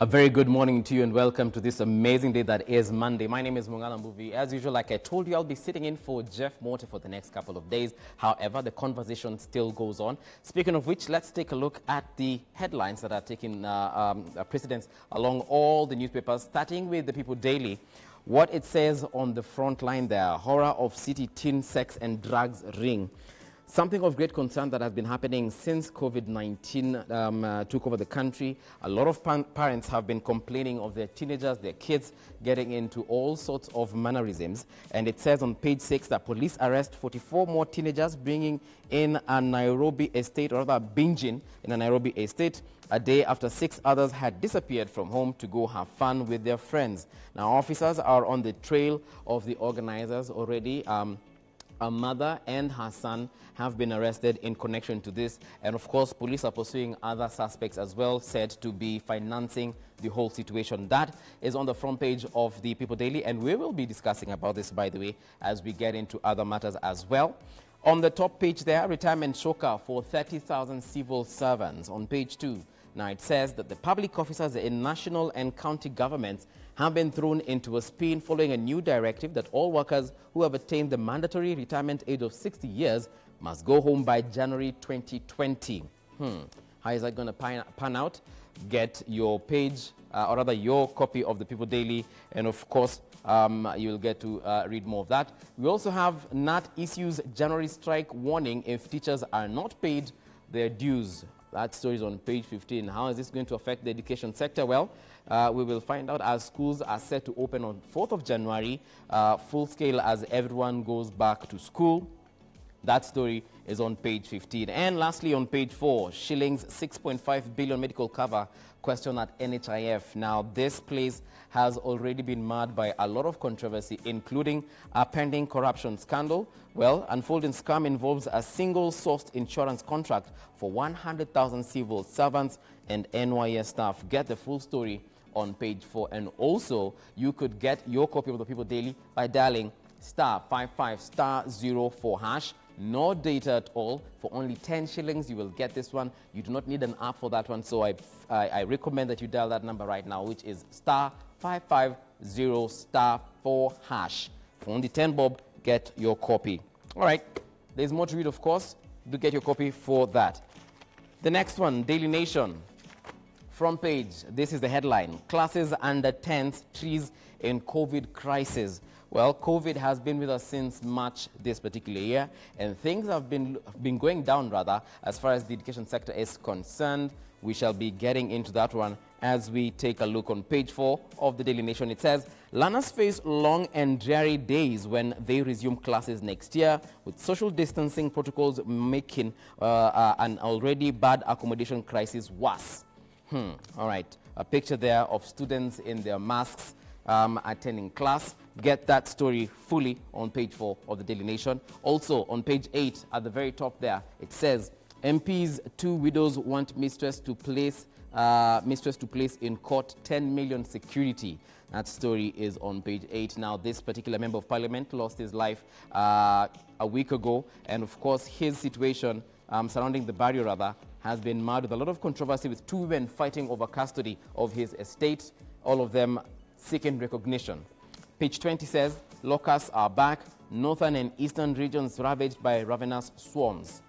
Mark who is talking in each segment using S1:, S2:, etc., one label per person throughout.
S1: A very good morning to you and welcome to this amazing day that is Monday. My name is Mungala Mbuvi. As usual, like I told you, I'll be sitting in for Jeff Morte for the next couple of days. However, the conversation still goes on. Speaking of which, let's take a look at the headlines that are taking precedence along all the newspapers, starting with the People Daily. What it says on the front line there: horror of city teen sex and drugs ring. Something of great concern that has been happening since COVID-19 took over the country. A lot of parents have been complaining of their teenagers, their kids, getting into all sorts of mannerisms. And it says on page 6 that police arrest 44 more teenagers, bringing in a Nairobi estate, or rather binging in a Nairobi estate, a day after 6 others had disappeared from home to go have fun with their friends. Now, officers are on the trail of the organizers already. A mother and her son have been arrested in connection to this. And of course, police are pursuing other suspects as well, said to be financing the whole situation. That is on the front page of the People Daily. And we will be discussing about this, by the way, as we get into other matters as well. On the top page there, retirement shocker for 30,000 civil servants. On page 2, now it says that the public officers in national and county governments have been thrown into a spin following a new directive that all workers who have attained the mandatory retirement age of 60 years must go home by January 2020. How is that going to pan out? Get your page, or rather your copy of the People Daily, and of course, you'll get to read more of that. We also have NAT issues January strike warning if teachers are not paid their dues. That story is on page 15. How is this going to affect the education sector? Well, we will find out as schools are set to open on 4th of January, full scale as everyone goes back to school. That story is on page 15. And lastly, on page 4, shillings 6.5 billion medical cover question at NHIF. Now, this place has already been marred by a lot of controversy, including a pending corruption scandal. Well, unfolding scam involves a single-sourced insurance contract for 100,000 civil servants and NYS staff. Get the full story on page 4. And also, you could get your copy of the People Daily by dialing *55*04#. No data at all. For only 10 shillings, you will get this one. You do not need an app for that one, so I recommend that you dial that number right now, which is *550*4#. For only 10 bob, get your copy. All right, there's more to read, of course. Do get your copy for that. The next one, Daily Nation. Front page, this is the headline: classes under 10s trees in COVID crisis. Well, COVID has been with us since March this particular year, and things have been going down, rather, as far as the education sector is concerned. We shall be getting into that one as we take a look on page 4 of the Daily Nation. It says, learners face long and dreary days when they resume classes next year, with social distancing protocols making an already bad accommodation crisis worse. All right, a picture there of students in their masks attending class. Get that story fully on page 4 of the Daily Nation. Also on page 8 at the very top there, it says MPs, 2 widows want mistress to place in court 10 million security. That story is on page 8. Now, this particular member of parliament lost his life a week ago, and of course his situation surrounding the barrier, rather, has been marred with a lot of controversy, with 2 women fighting over custody of his estate, all of them seeking recognition. Page 20 says, locusts are back, northern and eastern regions ravaged by ravenous swarms.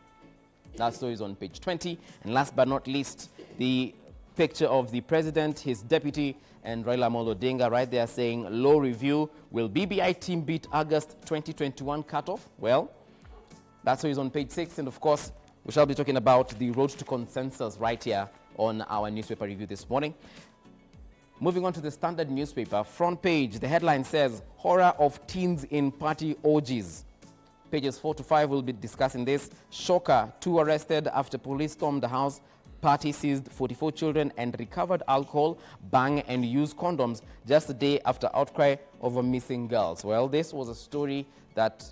S1: That story is on page 20. And last but not least, the picture of the president, his deputy, and Raila Amolo Odinga right there saying, low review, will BBI team beat August 2021 cutoff? Well, that story is on page 6. And of course, we shall be talking about the road to consensus right here on our newspaper review this morning. Moving on to the Standard newspaper, front page, the headline says, horror of teens in party orgies. Pages 4 to 5 will be discussing this. Shocker, 2 arrested after police stormed the house. Party seized 44 children and recovered alcohol, bang and used condoms just a day after outcry over missing girls. Well, this was a story that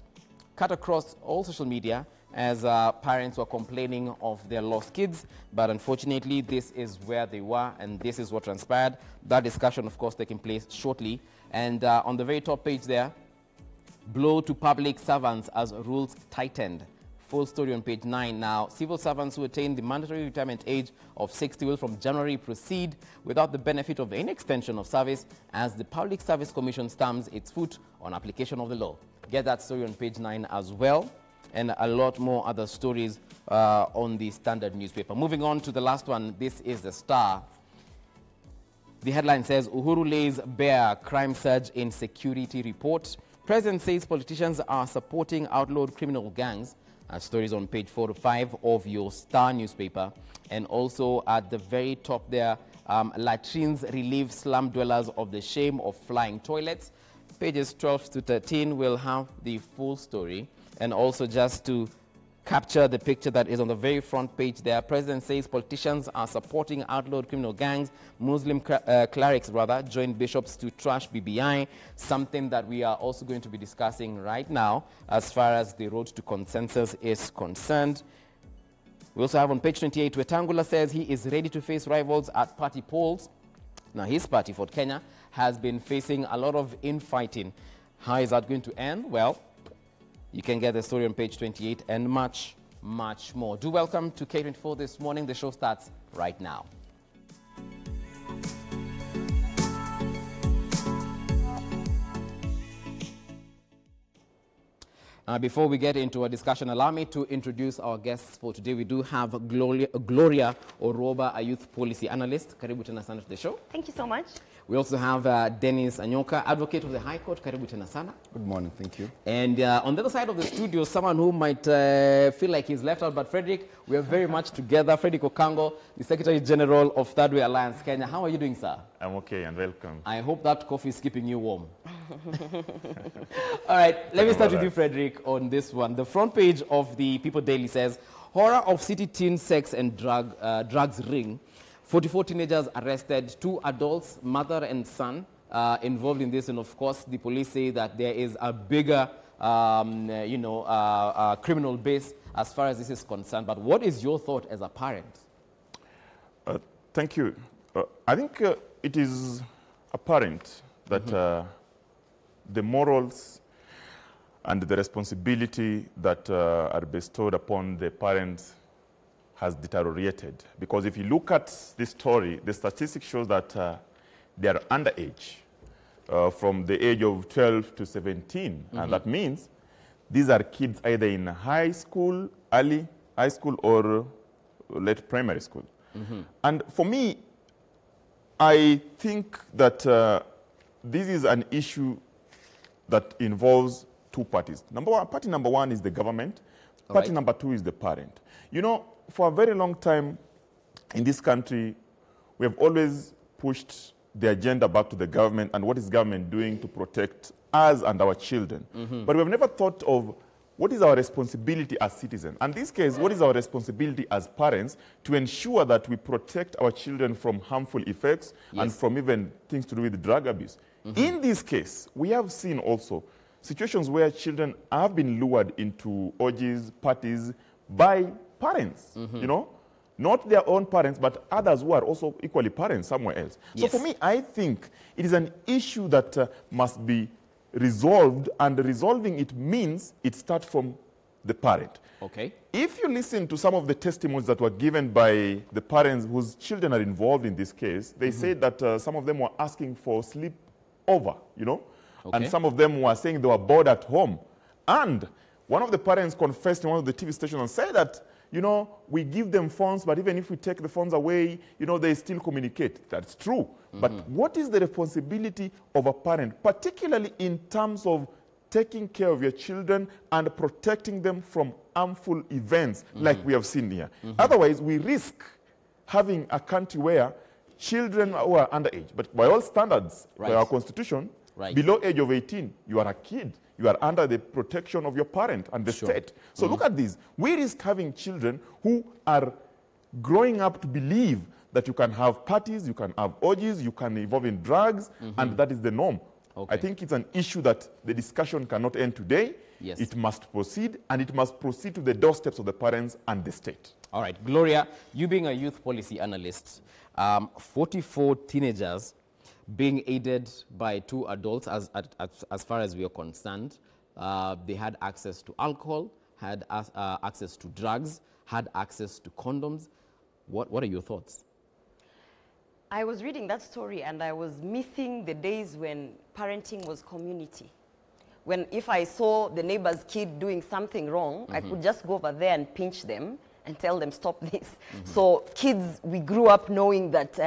S1: cut across all social media as parents were complaining of their lost kids. But unfortunately, this is where they were, and this is what transpired. That discussion, of course, taking place shortly. And on the very top page there, blow to public servants as rules tightened. Full story on page 9 now. Civil servants who attain the mandatory retirement age of 60 will from January proceed without the benefit of any extension of service as the Public Service Commission stamps its foot on application of the law. Get that story on page 9 as well, and a lot more other stories on the Standard newspaper. Moving on to the last one, this is the Star. The headline says, Uhuru lays bare crime surge in security report. President says politicians are supporting outlawed criminal gangs. Stories on page 4 to 5 of your Star newspaper. And also at the very top there, latrines relieve slum dwellers of the shame of flying toilets. Pages 12 to 13 will have the full story. And also just to capture the picture that is on the very front page there, President says politicians are supporting outlawed criminal gangs. Muslim clerics join bishops to trash BBI, something that we are also going to be discussing right now as far as the road to consensus is concerned. We also have on page 28, Wetangula says he is ready to face rivals at party polls. Now, his party, Ford Kenya, has been facing a lot of infighting. How is that going to end? Well, you can get the story on page 28 and much, much more. Do welcome to K24 this morning. The show starts right now. Before we get into our discussion, allow me to introduce our guests for today. We do have Gloria Oroba, a youth policy analyst. Karibu tena sana to the show.
S2: Thank you so much.
S1: We also have Dennis Anyoka, advocate of the High Court. Karibu tena sana.
S3: Good morning, thank you.
S1: And on the other side of the studio, someone who might feel like he's left out, but Frederick, we are very much together. Frederick Okango, the Secretary General of Third Way Alliance Kenya. How are you doing, sir?
S4: I'm okay and welcome.
S1: I hope that coffee is keeping you warm. All right, let me start with you, Frederick, on this one. The front page of the People Daily says, horror of city teen sex and drugs ring. 44 teenagers arrested, 2 adults, mother and son, involved in this. And of course, the police say that there is a bigger, criminal base as far as this is concerned. But what is your thought as a parent?
S4: Thank you. I think it is apparent that the morals and the responsibility that are bestowed upon the parents has deteriorated. Because if you look at this story, the statistics shows that they are underage, from the age of 12 to 17. And that means these are kids either in high school, early high school, or late primary school. And for me, I think that this is an issue that involves 2 parties. Party number 1 is the government. Party number 2 is the parent. You know, for a very long time in this country, we have always pushed the agenda back to the government and what is government doing to protect us and our children. But we have never thought of what is our responsibility as citizens. And in this case, what is our responsibility as parents to ensure that we protect our children from harmful effects and from even things to do with drug abuse. In this case, we have seen also situations where children have been lured into orgies, parties by parents, you know, not their own parents, but others who are also equally parents somewhere else. So for me, I think it is an issue that must be resolved, and resolving it means it starts from the parent.
S1: Okay.
S4: If you listen to some of the testimonies that were given by the parents whose children are involved in this case, they said that some of them were asking for sleep over, you know, and some of them were saying they were bored at home. And one of the parents confessed in one of the TV stations and said that, you know, we give them phones, but even if we take the phones away, you know, they still communicate. That's true. But what is the responsibility of a parent, particularly in terms of taking care of your children and protecting them from harmful events like we have seen here? Otherwise, we risk having a country where children who are underage, but by all standards, by our constitution, below age of 18, you are a kid. You are under the protection of your parent and the state. So look at this. We risk having children who are growing up to believe that you can have parties, you can have orgies, you can involve in drugs, and that is the norm. I think it's an issue that the discussion cannot end today. It must proceed, and it must proceed to the doorsteps of the parents and the state.
S1: All right. Gloria, you being a youth policy analyst, 44 teenagers being aided by 2 adults, as far as we are concerned. They had access to alcohol, had access to drugs, had access to condoms. What are your thoughts?
S2: I was reading that story and I was missing the days when parenting was community. When if I saw the neighbor's kid doing something wrong, I could just go over there and pinch them and tell them, stop this. So kids, we grew up knowing that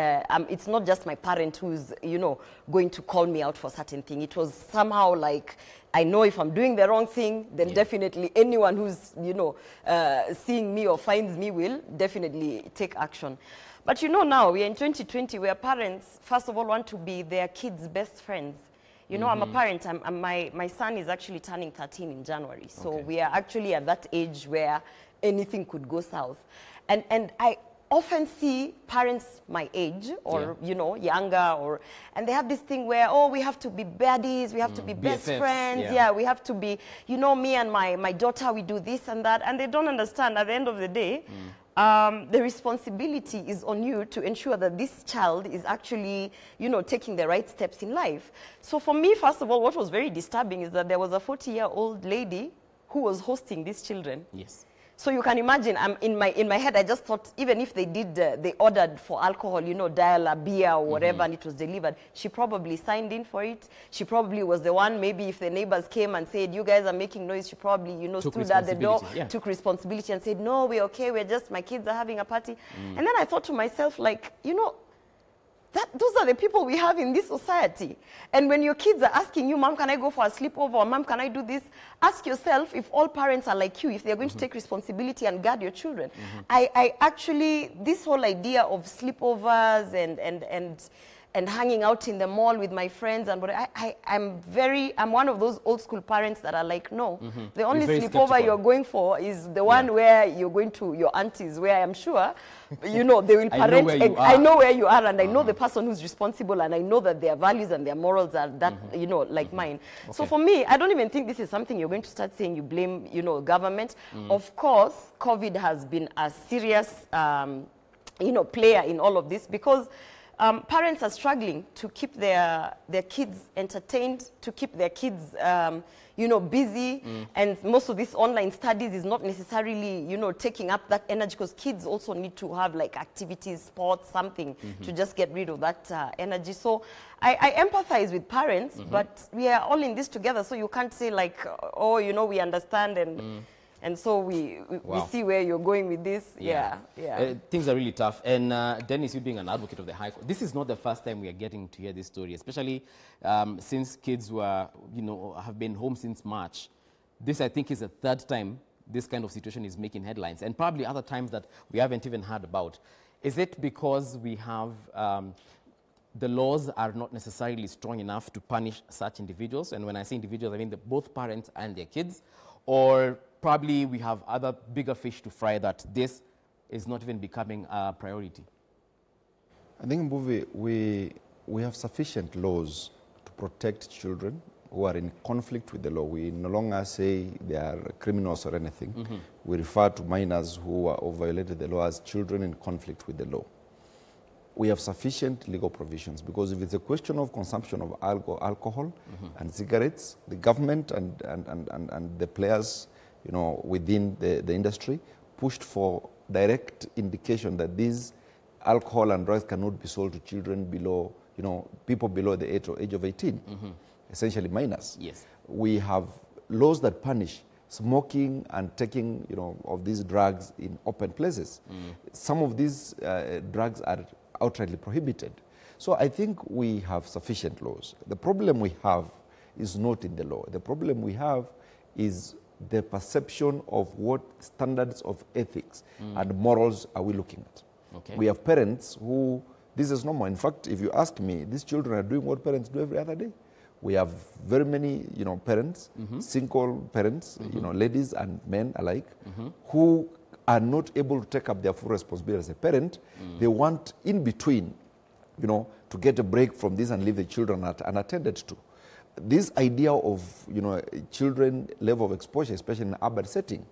S2: it's not just my parent who's, you know, going to call me out for certain thing. It was somehow like, I know if I'm doing the wrong thing, then definitely anyone who's, you know, seeing me or finds me will definitely take action. But you know, now we are in 2020 where parents, first of all, want to be their kids' best friends. You know, I'm a parent. My son is actually turning 13 in January. So we are actually at that age where anything could go south. And I often see parents my age or, you know, younger, and they have this thing where, oh, we have to be buddies, we have to be best
S1: BFFs,
S2: friends. Yeah, we have to be, you know, me and my daughter, we do this and that. And they don't understand at the end of the day, the responsibility is on you to ensure that this child is actually, you know, taking the right steps in life. So for me, first of all, what was very disturbing is that there was a 40-year-old lady who was hosting these children.
S1: Yes.
S2: So you can imagine, in my head, I just thought, even if they did, they ordered for alcohol, you know, dial a beer or whatever, and it was delivered, she probably signed in for it. She probably was the one, maybe if the neighbors came and said, you guys are making noise, she probably, you know, stood at the door, took responsibility and said, no, we're okay, we're just, my kids are having a party. And then I thought to myself, like, you know, those are the people we have in this society. And when your kids are asking you, Mom, can I go for a sleepover? Or Mom, can I do this? Ask yourself if all parents are like you, if they're going to take responsibility and guard your children. I actually, this whole idea of sleepovers and hanging out in the mall with my friends, and I'm one of those old school parents that are like, no, the only sleepover you're going for is the one where you're going to your auntie's, where I'm sure, you know, they will parent. I know where you are, and I know the person who's responsible, and I know that their values and their morals are that, you know, like mine. So for me, I don't even think this is something you're going to start saying you blame, you know, government. Of course, COVID has been a serious, you know, player in all of this, because parents are struggling to keep their kids entertained, to keep their kids, you know, busy. And most of these online studies is not necessarily, you know, taking up that energy, because kids also need to have like activities, sports, something to just get rid of that energy. So I empathize with parents, but we are all in this together. So you can't say like, oh, you know, we understand and so we see where you're going with this. Things
S1: are really tough. And Dennis, you being an advocate of the High Court, this is not the first time we are getting to hear this story, especially since kids were, you know, have been home since March. This, I think, is the third time this kind of situation is making headlines, and probably other times that we haven't even heard about. Is it because we have the laws are not necessarily strong enough to punish such individuals? And when I say individuals, I mean both parents and their kids. Or probably we have other bigger fish to fry that this is not even becoming a priority?
S3: I think, Mbuvi, we have sufficient laws to protect children who are in conflict with the law. We no longer say they are criminals or anything. We refer to minors who violated the law as children in conflict with the law. We have sufficient legal provisions, because if it's a question of consumption of alcohol and cigarettes, the government and the players, you know, within the industry pushed for direct indication that these alcohol and drugs cannot be sold to children below, you know, people below the age of 18, essentially minors.
S1: Yes.
S3: We have laws that punish smoking and taking, you know, of these drugs in open places. Some of these drugs are outrightly prohibited. So I think we have sufficient laws. The problem we have is not in the law. The problem we have is the perception of what standards of ethics and morals are we looking at.
S1: Okay.
S3: We have parents who, this is normal. In fact, if you ask me, these children are doing what parents do every other day. We have very many, you know, parents, single parents, you know, ladies and men alike, who are not able to take up their full responsibility as a parent. They want in between, you know, to get a break from this and leave the children unattended to. This idea of, you know, children level of exposure, especially in an urban setting,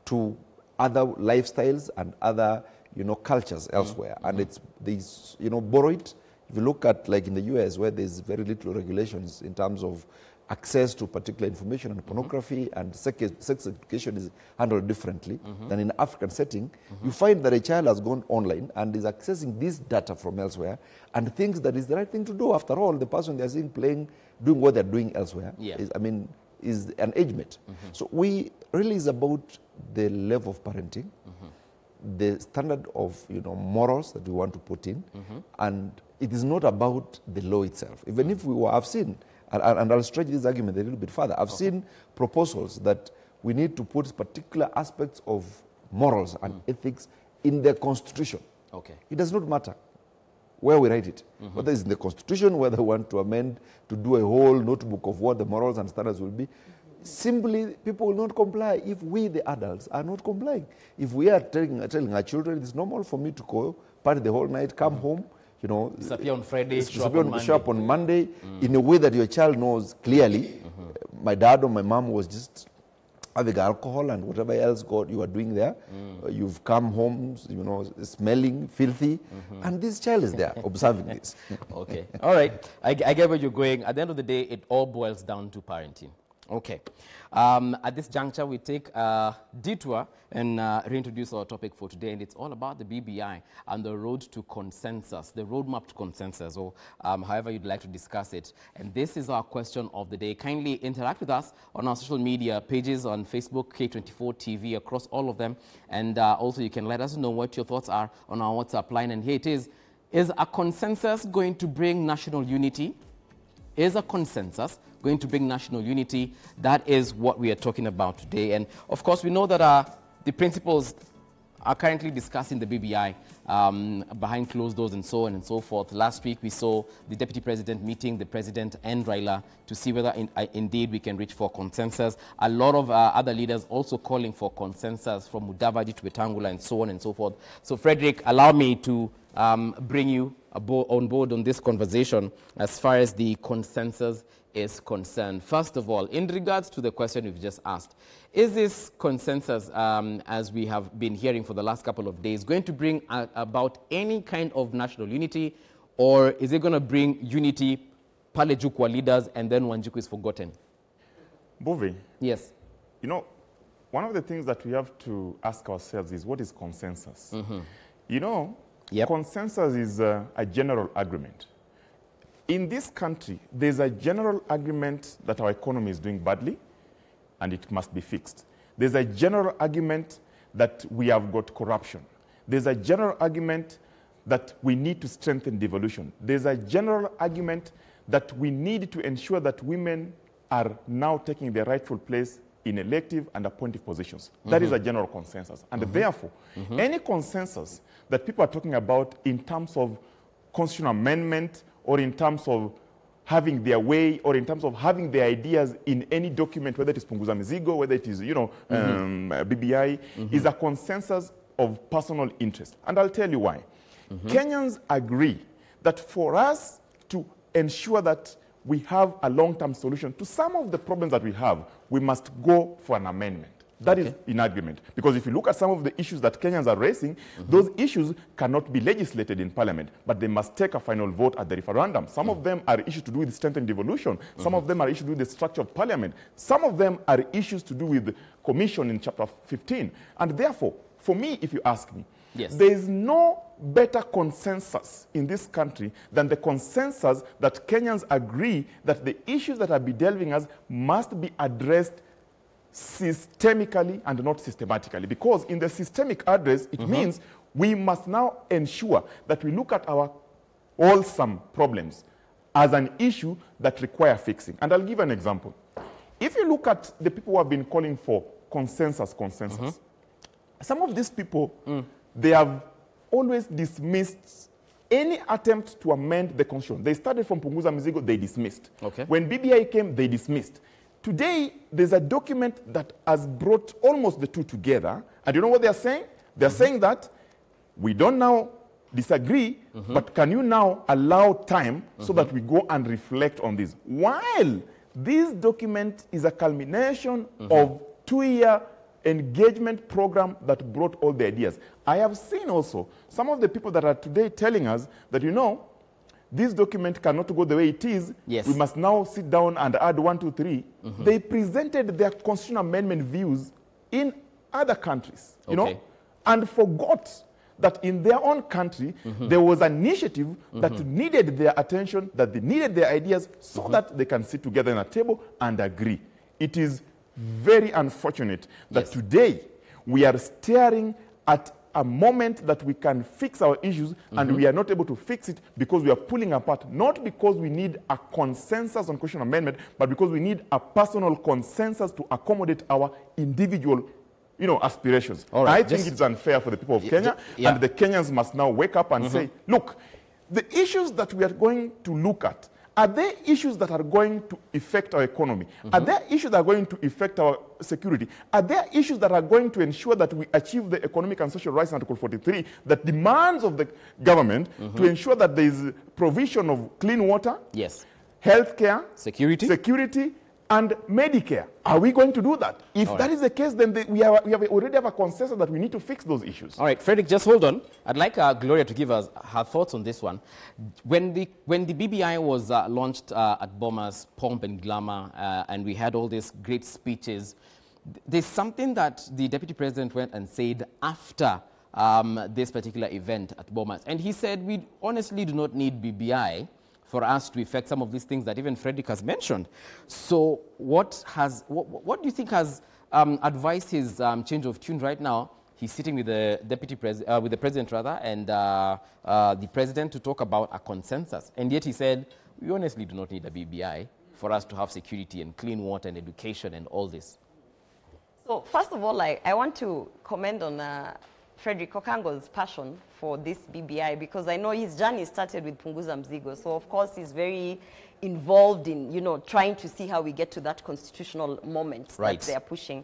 S3: to other lifestyles and other, you know, cultures elsewhere. And it's, these, you know, borrow it. If you look at, like in the US, where there's very little regulations in terms of access to particular information and pornography and sex education is handled differently than in an African setting, you find that a child has gone online and is accessing this data from elsewhere and thinks that is the right thing to do. After all, the person they're seeing playing, doing what they're doing elsewhere is an age mate. So we really is about the level of parenting, the standard of morals that we want to put in, and it is not about the law itself. Even if I've seen, and I'll stretch this argument a little bit further, I've seen proposals that we need to put particular aspects of morals and ethics in the Constitution.
S1: Okay.
S3: It does not matter where we write it, whether it's in the Constitution, whether we want to amend to do a whole notebook of what the morals and standards will be. Simply, people will not comply if we, the adults, are not complying. If we are telling our children, it's normal for me to go party the whole night, come home,
S1: disappear on Friday,
S3: show up on Monday, in a way that your child knows clearly, my dad or my mom was just having alcohol and whatever else you are doing there. You've come home, smelling filthy, and this child is there observing this.
S1: Okay. All right. I get where you're going. At the end of the day, it all boils down to parenting. Okay. At this juncture, we take a detour and reintroduce our topic for today, and it's all about the BBI and the road to consensus, the roadmap to consensus, or however you'd like to discuss it. And this is our question of the day. Kindly interact with us on our social media pages on Facebook, K24 TV, across all of them. And also you can let us know what your thoughts are on our WhatsApp line. And here it is. Is a consensus going to bring national unity? Is a consensus going to bring national unity? That is what we are talking about today. And of course, we know that the principals are currently discussing the BBI behind closed doors and so on and so forth. Last week, we saw the deputy president meeting the president and Raila to see whether indeed we can reach for consensus. A lot of other leaders also calling for consensus, from Mudavadi to Wetangula and so on and so forth. So Frederick, allow me to bring you on board on this conversation as far as the consensus is concerned. First of all, in regards to the question you've just asked, is this consensus, as we have been hearing for the last couple of days, going to bring about any kind of national unity, or is it going to bring unity, pale Jukwa leaders, and then Wanjiku is forgotten?
S4: Mbuvi.
S1: Yes.
S4: One of the things that we have to ask ourselves is, what is consensus? Consensus is a general agreement. In this country, there's a general agreement that our economy is doing badly and it must be fixed. There's a general argument that we have got corruption. There's a general argument that we need to strengthen devolution. There's a general argument that we need to ensure that women are now taking their rightful place in elective and appointive positions. That is a general consensus. And therefore, any consensus that people are talking about in terms of constitutional amendment, or in terms of having their way, or in terms of having their ideas in any document, whether it is Punguza Mizigo, whether it is, BBI, is a consensus of personal interest. And I'll tell you why. Kenyans agree that for us to ensure that we have a long-term solution to some of the problems that we have, we must go for an amendment. That is in agreement. Because if you look at some of the issues that Kenyans are raising, those issues cannot be legislated in parliament, but they must take a final vote at the referendum. Some of them are issues to do with strength and devolution. Some of them are issues to do with the structure of parliament. Some of them are issues to do with the commission in chapter 15. And therefore, for me, if you ask me, there is no better consensus in this country than the consensus that Kenyans agree that the issues that are be delving us must be addressed systemically and not systematically. Because in the systemic address, it means we must now ensure that we look at our wholesome problems as an issue that require fixing. And I'll give an example. If you look at the people who have been calling for consensus, some of these people, they have always dismissed any attempt to amend the constitution. They started from Punguza Mizigo, they dismissed. When BBI came, they dismissed. Today, there's a document that has brought almost the two together. And you know what they're saying? They're saying that we don't now disagree, but can you now allow time so that we go and reflect on this? While this document is a culmination of 2-year engagement program that brought all the ideas. I have seen also some of the people that are today telling us that, this document cannot go the way it is.
S1: Yes.
S4: We must now sit down and add 1, 2, 3. They presented their constitutional amendment views in other countries, you know, and forgot that in their own country, there was an initiative that needed their attention, that they needed their ideas so that they can sit together in a table and agree. It is very unfortunate that today we are staring at a moment that we can fix our issues and we are not able to fix it because we are pulling apart, not because we need a consensus on constitutional amendment, but because we need a personal consensus to accommodate our individual, you know, aspirations. I think it's unfair for the people of Kenya, and the Kenyans must now wake up and say, look, the issues that we are going to look at, are there issues that are going to affect our economy? Are there issues that are going to affect our security? Are there issues that are going to ensure that we achieve the economic and social rights in Article 43 that demands of the government to ensure that there is provision of clean water, healthcare, security, and Medicare? Are we going to do that? If that is the case, then we already have a consensus that we need to fix those issues.
S1: All right, Frederick, just hold on. I'd like Gloria to give us her thoughts on this one. When the BBI was launched at Bomas, pomp and glamour, and we had all these great speeches, there's something that the Deputy President went and said after this particular event at Bomas. And he said, we honestly do not need BBI for us to effect some of these things that even Frederick has mentioned. So what do you think has advised his change of tune right now? He's sitting with the with the president rather, and the president to talk about a consensus. And yet he said, we honestly do not need a BBI for us to have security and clean water and education and all this.
S2: So first of all, I want to comment on Frederick Okango's passion for this BBI, because I know his journey started with Punguza Mzigo. So of course he's very involved in, you know, trying to see how we get to that constitutional moment that they are pushing.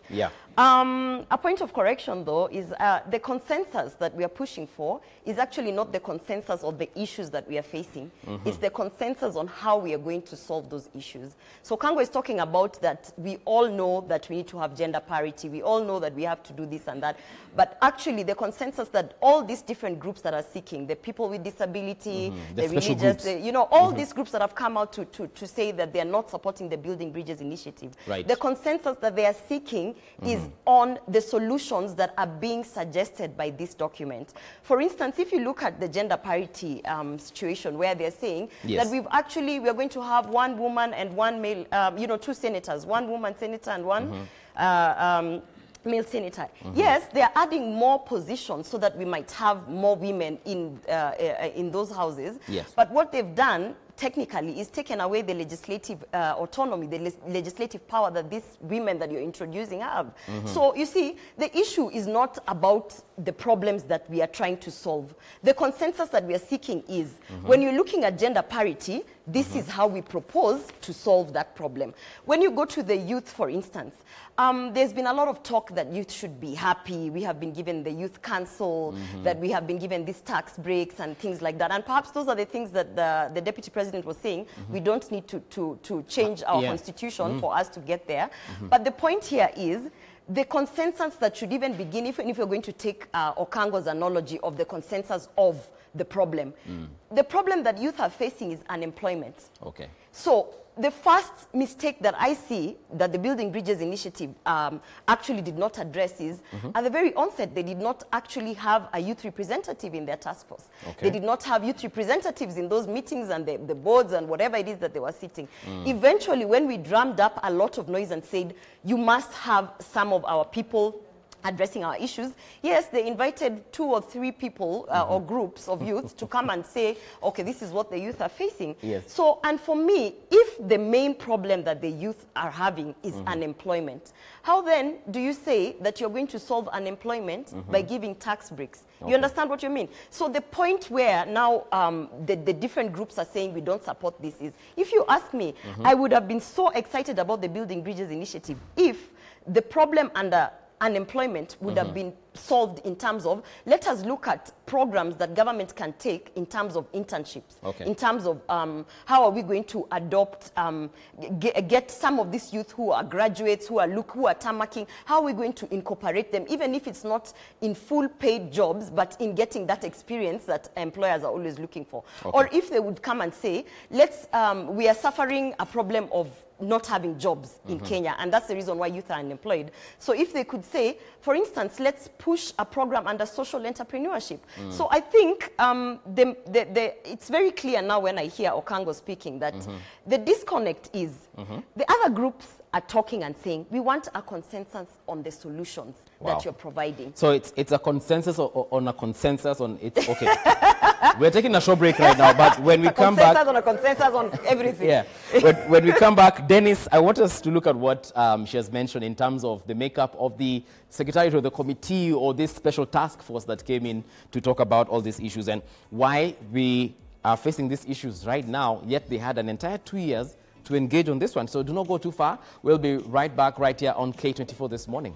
S2: A point of correction, though, is the consensus that we are pushing for is actually not the consensus of the issues that we are facing. It's the consensus on how we are going to solve those issues. So Kango is talking about that we all know that we need to have gender parity. We all know that we have to do this and that. But actually, the consensus that all these different groups that are seeking, the people with disability, the religious, you know, all these groups that have come out to say that they are not supporting the Building Bridges initiative. The consensus that they are seeking is on the solutions that are being suggested by this document. For instance, if you look at the gender parity situation, where they're saying that we are going to have one woman and one male, you know, 2 senators, one woman senator and one male senator. Yes, they are adding more positions so that we might have more women in those houses. But what they've done technically is taken away the legislative autonomy, the legislative power that these women that you're introducing have. So you see, the issue is not about the problems that we are trying to solve. The consensus that we are seeking is, when you're looking at gender parity, this is how we propose to solve that problem. When you go to the youth, for instance, there's been a lot of talk that youth should be happy. We have been given the youth council, that we have been given these tax breaks and things like that. And perhaps those are the things that the Deputy President was saying. We don't need to change our constitution for us to get there. But the point here is, the consensus that should even begin, even if you're going to take Okango's analogy of the consensus of the problem. The problem that youth are facing is unemployment. So the first mistake that I see that the Building Bridges initiative actually did not address is, at the very onset, they did not actually have a youth representative in their task force. They did not have youth representatives in those meetings and the boards and whatever it is that they were sitting. Eventually, when we drummed up a lot of noise and said, you must have some of our people addressing our issues, yes, they invited 2 or 3 people or groups of youth to come and say, okay, this is what the youth are facing. So, and for me, if the main problem that the youth are having is unemployment, how then do you say that you're going to solve unemployment by giving tax breaks? You understand what you mean? So the point where now the different groups are saying we don't support this is, if you ask me, I would have been so excited about the Building Bridges initiative if the problem under unemployment would have been solved in terms of, let us look at programs that government can take in terms of internships, in terms of how are we going to adopt, get some of these youth who are graduates, who are tarmacking, how are we going to incorporate them, even if it's not in full paid jobs, but in getting that experience that employers are always looking for. Or if they would come and say, let's, we are suffering a problem of not having jobs in Kenya, and that's the reason why youth are unemployed. So if they could say, for instance, let's push a program under social entrepreneurship. So I think it's very clear now when I hear Okango speaking that the disconnect is the other groups are talking and saying, we want a consensus on the solutions that you're providing.
S1: So it's a consensus on a consensus on it. Okay. We're taking a short break right now, but when we come back...
S2: on a consensus on everything.
S1: Yeah. when we come back, Dennis, I want us to look at what she has mentioned in terms of the makeup of the secretariat or the committee or this special task force that came in to talk about all these issues and why we are facing these issues right now, yet they had an entire 2 years to engage on this one. So do not go too far. We'll be right back right here on K24 this morning.